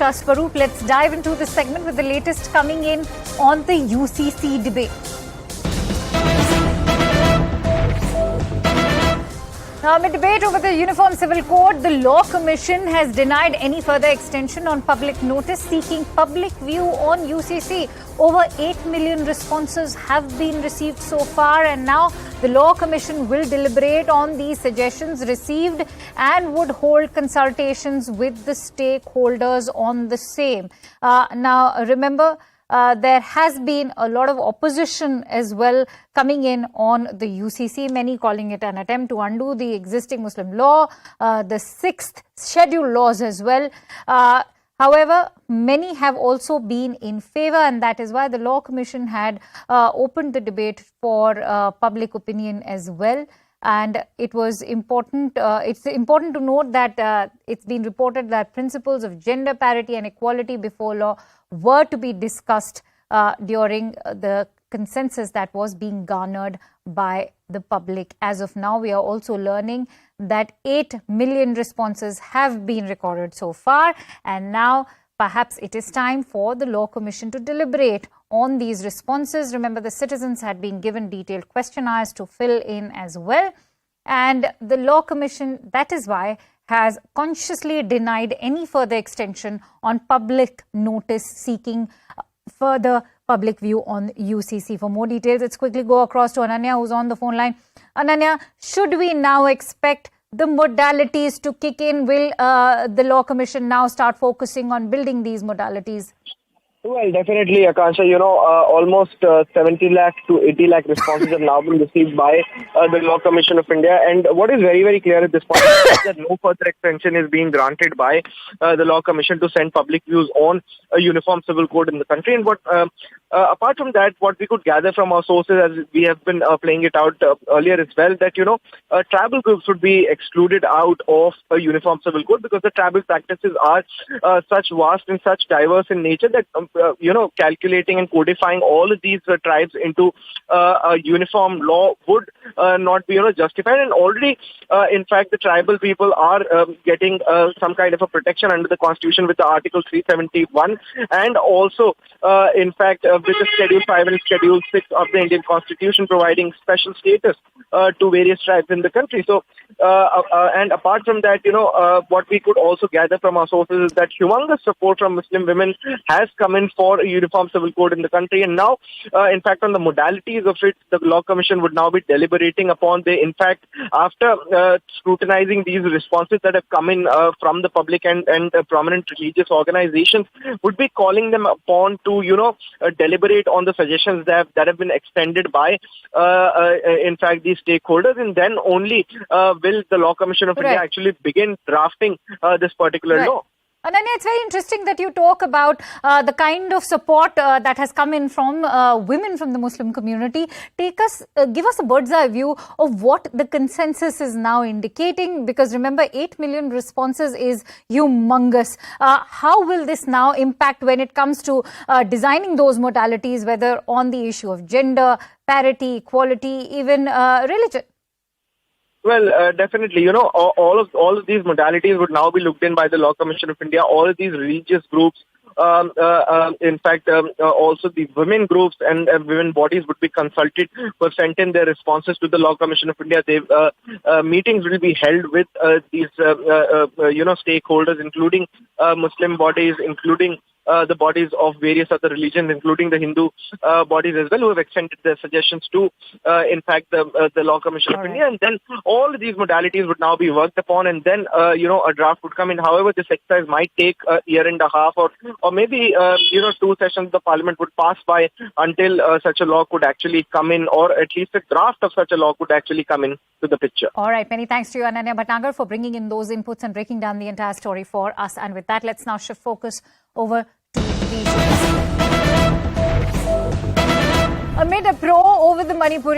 Shah Swaroop. Let's dive into this segment with the latest coming in on the UCC debate. Now, amid debate over the Uniform Civil Code, the Law Commission has denied any further extension on public notice seeking public view on UCC. Over 8 million responses have been received so far, and now the Law Commission will deliberate on these suggestions received and would hold consultations with the stakeholders on the same. Now, remember, there has been a lot of opposition as well coming in on the UCC, many calling it an attempt to undo the existing Muslim law, the 6th schedule laws as well. However, many have also been in favor, and that is why the Law Commission had opened the debate for public opinion as well. And it was important. It's important to note that it's been reported that principles of gender parity and equality before law were to be discussed during the consensus that was being garnered by the public. As of now, we are also learning that 8 million responses have been recorded so far, and now perhaps it is time for the Law Commission to deliberate on these responses. Remember, the citizens had been given detailed questionnaires to fill in as well. And the Law Commission, that is why, has consciously denied any further extension on public notice seeking further public view on UCC. For more details, let's quickly go across to Ananya, who's on the phone line. Ananya, should we now expect the modalities to kick in? Will the Law Commission now start focusing on building these modalities? Well, definitely, Akansha. Almost 70 lakh to 80 lakh responses have now been received by the Law Commission of India. And what is very, very clear at this point is that no further extension is being granted by the Law Commission to send public views on a uniform civil code in the country. And what apart from that, what we could gather from our sources, as we have been playing it out earlier as well, that, tribal groups would be excluded out of a uniform civil code because the tribal practices are such vast and such diverse in nature that calculating and codifying all of these tribes into a uniform law would not be, justified. And already, in fact, the tribal people are getting some kind of a protection under the Constitution with the Article 371, and also, in fact, with the Schedule 5 and Schedule 6 of the Indian Constitution providing special status to various tribes in the country. So, and apart from that, what we could also gather from our sources is that humongous support from Muslim women has come in for a uniform civil code in the country. And now, in fact, on the modalities of it, the Law Commission would now be deliberating upon. In fact, after scrutinizing these responses that have come in from the public and prominent religious organizations, would be calling them upon to, deliberate on the suggestions that have been extended by, in fact, these stakeholders. And then only will the Law Commission of India actually begin drafting this particular law. Ananya, it's very interesting that you talk about the kind of support that has come in from women from the Muslim community. Give us a bird's eye view of what the consensus is now indicating, because remember, 8 million responses is humongous. How will this now impact when it comes to designing those modalities, whether on the issue of gender, parity, equality, even religion? Well, definitely, all of these modalities would now be looked in by the Law Commission of India. All of these religious groups, in fact, also the women groups and women bodies would be consulted, were sent in their responses to the Law Commission of India. Meetings will be held with these, stakeholders, including Muslim bodies, including the bodies of various other religions, including the Hindu bodies as well, who have extended their suggestions to, in fact, the Law Commission of India. And then all of these modalities would now be worked upon, and then, a draft would come in. However, this exercise might take a year and a half or maybe, 2 sessions of the Parliament would pass by until such a law could actually come in, or at least a draft of such a law could actually come in to the picture. All right. Many thanks to you, Ananya Bhatnagar, for bringing in those inputs and breaking down the entire story for us. And with that, let's now shift focus over to the issues. Amid a pro over the Manipuri